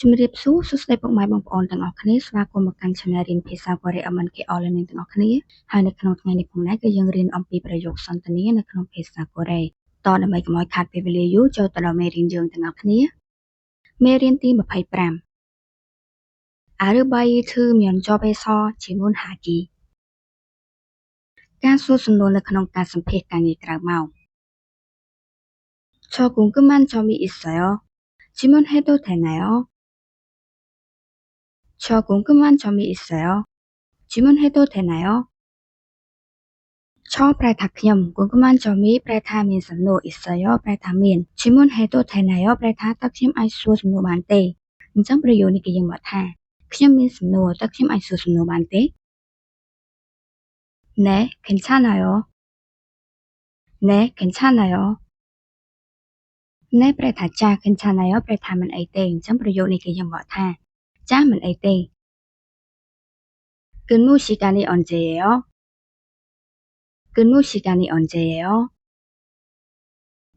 ជំរាបសួរសួស្តីពុកម៉ែបងប្អូនទាំងអស់គ្នាស្វាគមន៍មកកាន់ Channel រៀនភាសាកូរ៉េអមនគេអនឡាញទាំងអស់គ្នាហើយនៅក្នុងថ្ងៃនេះផងដែរគឺយើងរៀនអំពីប្រយោគសន្ទនានៅក្នុងភាសាកូរ៉េតដើម្បីកុំឲ្យខាតពេលវេលាយូរចូលទៅដល់មេរៀនយើងទាំងអស់គ្នាមេរៀនទី25 아르바이트 면접에서 질문하기 ការសួរសំណួរនៅក្នុងការសម្ភាសន៍ការងារក្រៅម៉ោង저 궁금한 점이 있어요. 질문해도 되나요? 저 궁금한 점이 있어요. 질문해도 되나요? 저ប្រែថាខ្ញុំ 궁금한 점이 ប្រែថាមានសំណួរ 있어요 ប្រែថាមាន 질문해도 되나요 ប្រែថាតើខ្ញុំអាចសួរសំណួរបានទេអញ្ចឹងប្រយោគនេះគឺយើងមកថាខ្ញុំមានសំណួរតើខ្ញុំអាចសួរសំណួរបានទេ 네, 괜찮아요. 네, 괜찮아요. 네 ប្រែថាចា 괜찮아요 ប្រែថាមិនអីទេអញ្ចឹងប្រយោគនេះគឺយើងមកថាចាមិនអីទេ 근무 시간이 언제예요? 근무 시간이 언제예요?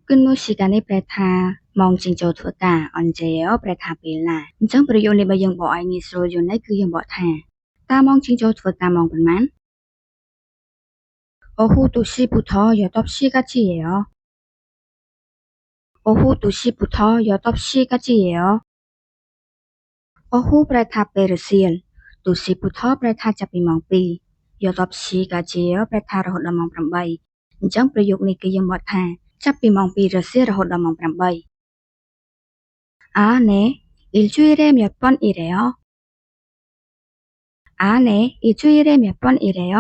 근무 시간이 ប្រែថាម៉ោងចេញចូលធ្វើការ 언제예요 ប្រែថាពេលណាអញ្ចឹងប្រយោគនេះបើយើងបកឲ្យងាយស្រួលយល់ន័យគឺយើងបកថាតើម៉ោងចេញចូលធ្វើការម៉ោងប៉ុន្មាន 오후 2시부터 8시까지예요. 오후 2시부터 8시까지예요. 오후 ប្រែថាពេលរសៀល 2시부터 ប្រែថាចាប់ពីម៉ោង2 8시까지예요 ប្រែថារហូតដល់ម៉ោង8អញ្ចឹងប្រយោគនេះគឺយើងបកថាចាប់ពីម៉ោង2រសៀលរហូតដល់ម៉ោង8 아, 네. 일주일에 몇 번 일해요? 아, 네. 일주일에 몇 번 일해요?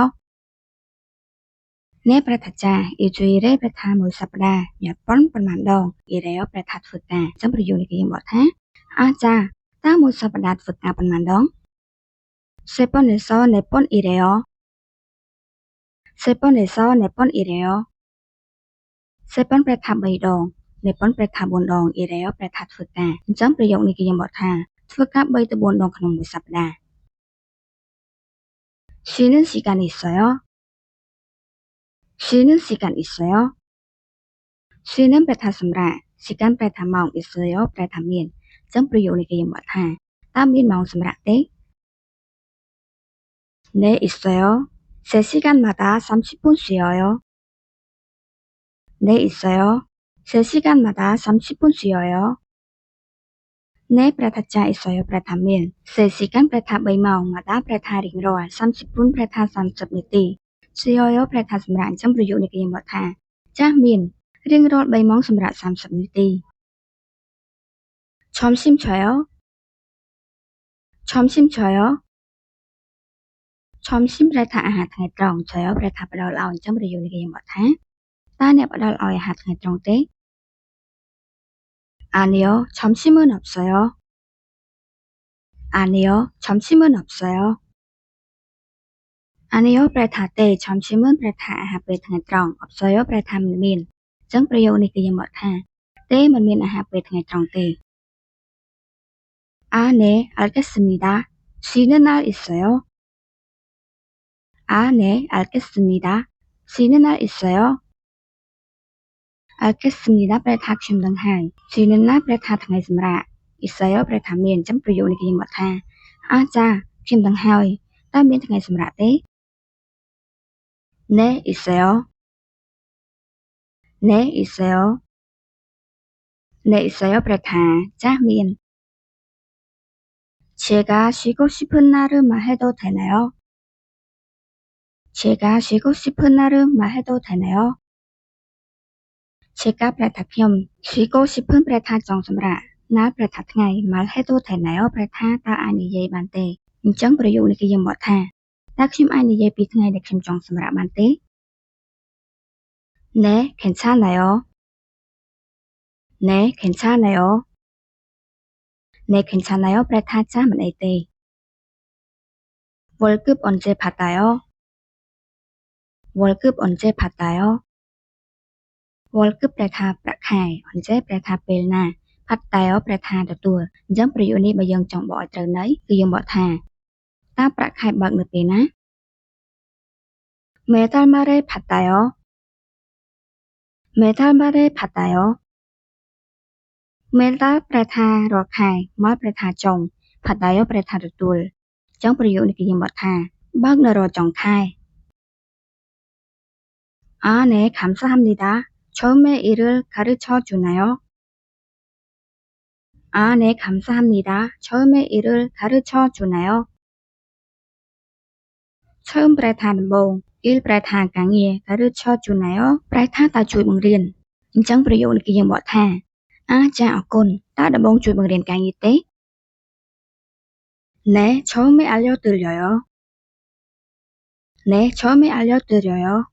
네 ប្រែថាចា 일주일에 ប្រែថាមួយសប្តាហ៍ 몇 번 ប៉ុន្មានដង 일해요 ប្រែថាធ្វើការអញ្ចឹងប្រយោគនេះគឺយើងបកថាចាតើមួយសប្តាហ៍ធ្វើការប៉ុន្មានដង 세 번에서 네 번 일해요. 세 번에서 네 번 일해요. 세 번 ប្រែថា3ដង 네 번 ប្រែថា4ដង 일해요 ប្រែថាធ្វើការអញ្ចឹងប្រយោគនេះគឺយើងបកថាធ្វើការ3ទៅ4ដងក្នុងមួយសប្តាហ៍ 쉬는 시간이 있어요. 쉬는 시간 있어요. 쉬는 ប្រែថាសម្រាក 시간 ប្រែថាម៉ោង 있어요 ប្រែថាមានអញ្ចឹងប្រយោគនេះគឺយើងបកថាតើមានម៉ោងសម្រាកទេ 네 있어요. 3시간마다 30분 쉬어요. 네 있어요. 3시간마다 30분 쉬어요. 네 ប្រែថាចា 있어요 ប្រែថាមាន 3시간 ប្រែថា3ម៉ោង 마다 ប្រែថារៀងរាល់ 30분 ប្រែថា30នាទី 쉬어요 ប្រែថាសម្រាកអញ្ចឹងប្រយោគនេះគឺយើងបកថាចាស់មានរៀងរាល់3ម៉ោងសម្រាប់30នាទី 점심 줘요. 점심 줘요. 점심 ប្រែថាអាហារថ្ងៃត្រង់ 줘요 ប្រែថាផ្ដល់ឲ្យអញ្ចឹងប្រយោគនេះគឺយើងបកថាតើអ្នកផ្ដល់ឲ្យអាហារថ្ងៃត្រង់ទេ 아니요. 점심은 없어요. 아니요. 점심은 없어요. 아니요 ប្រែថាទេ 점심은 ប្រែថាអាហារពេលថ្ងៃត្រង់ 없어요 ប្រែថាមិនមានអញ្ចឹងប្រយោគនេះគឺយើងបកថាទេមិនមានអាហារពេលថ្ងៃត្រង់ទេ 아, 네, 알겠습니다. 쉬는 날 있어요? 아, 네, 알겠습니다. 쉬는 날 있어요? 알겠습니다 ប្រែថាខ្ញុំដឹងហើយ 쉬는 날 ប្រែថាថ្ងៃសម្រាក 있어요 ប្រែថាមានអញ្ចឹងប្រយោគនេះគឺយើងបកថាចាខ្ញុំដឹងហើយតើមានថ្ងៃសម្រាកទេ 네, 있어요. 네, 있어요. 네, 있어요 ប្រែថាចាមាន 제가 쉬고 싶은 날은 말해도 되나요? 제가 쉬고 싶은 날은 말해도 되나요? 제가 ប្រែថាខ្ញុំ 쉬고 싶은 ប្រែថាចង់សម្រាក ណាប្រែថាថ្ងៃ 말해도 되나요 ប្រែថាតើអាចនិយាយបានទេអញ្ចឹងប្រយោគនេះគឺយើងបកថាតើខ្ញុំអាចនិយាយពីថ្ងៃដែលខ្ញុំចង់សម្រាកបានទេ 네, 괜찮아요. 네, 괜찮아요. 네, 괜찮아요 ប្រែថាចាមិនអីទេ 월급 언제 받아요? 월급 언제 받아요? 월급 ប្រែថាប្រាក់ខែ 언제 ប្រែថាពេលណា 받아요 ប្រែថាទទួលអញ្ចឹងប្រយោគនេះបើយើងចង់បកឲ្យត្រូវន័យគឺយើងបកថាតើប្រាក់ខែបើកនៅពេលណា 매달 말에 받아요. 매달 말에 받아요. មេលតើប្រែថារាល់ខែមកប្រែថាចុងផាត់ដាយប្រែថាទទួលចឹងប្រយោគនេះគេយើងបត់ថាបើកនៅរាល់ចុងខែ 아, 네, 감사합니다. 처음에 일을 가르쳐 주나요? 아, 네, 감사합니다. 처음에 일을 가르쳐 주나요? 처음 ប្រែថាដំបូង il ប្រែថាការងារ 가르쳐 주나요? ប្រែថាតើជួយបង្រៀនអញ្ចឹងប្រយោគនេះគេយើងបកថាចាអរគុណតើដំបូងជួយបង្រៀនការងារទេ 네, 처음에 알려드려요. 네, 처음에 알려드려요.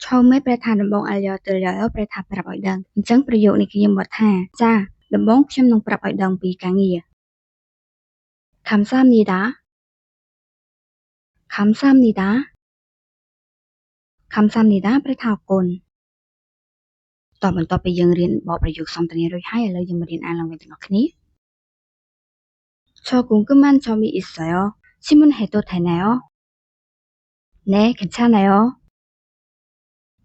처음에 ប្រែថាដំបូង 알려드려요 ប្រែថាប្រាប់ឲ្យដឹងអញ្ចឹងប្រយោគនេះគេយើងបកថាចាដំបូងខ្ញុំនឹងប្រាប់ឲ្យដឹងពីការងារ 감사합니다. 감사합니다. 감사합니다 ប្រែថាអរគុណតបន្ទាប់ពីយើងរៀនបកប្រយោគសន្ទនារួចហើយឥឡូវយើងមករៀនអានឡើងវិញទាំងអស់គ្នា 저 궁금한 점이 있어요. 질문해도 되나요? 네, 괜찮아요.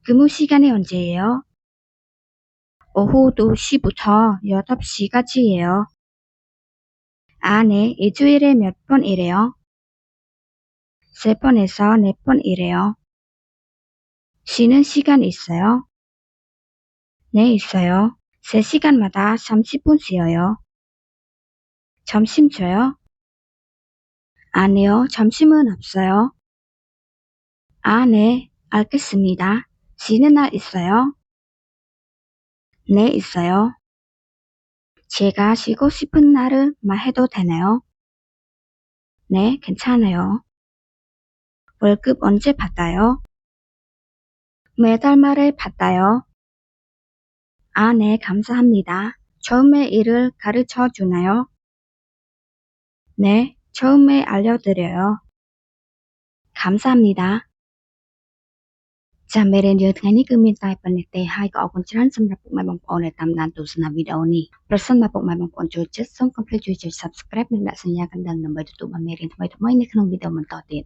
근무 시간이 언제예요? 오후 2시부터 8시까지예요. 아, 네. 일주일에 몇 번 일해요? 3번에서 4번 일해요. 쉬는 시간 있어요? 네, 있어요. 3시간마다 30분 쉬어요. 점심 줘요? 아니요, 점심은 없어요. 아, 네. 알겠습니다. 쉬는 날 있어요? 네, 있어요. 제가 쉬고 싶은 날을 말해도 되나요? 네, 괜찮아요. 월급 언제 받아요? 매달 말에 받아요. 아, 네, 감사합니다. 처음에 일을 가르쳐 주나요? 네, 처음에 알려드려요. 감사합니다. ចាំមេរៀនយើងថ្ងៃនេះគឺមានតែប៉ុណ្្នេះទេហើយក៏អរគុណច្រើនសម្រាប់ពុកម៉ែបងប្អូនដែលតាមដានទស្សនាវីដេអូនេះប្រសិនបើពុកម៉ែបងប្អូនចូលចិត្តសូមកុំភ្លេចជួយចុច Subscribe និងដាក់សញ្ញាកណ្ដឹងដើម្បីទទួលបានមេរៀនថ្មីៗនៅក្នុងវីដេអូបន្តទៀត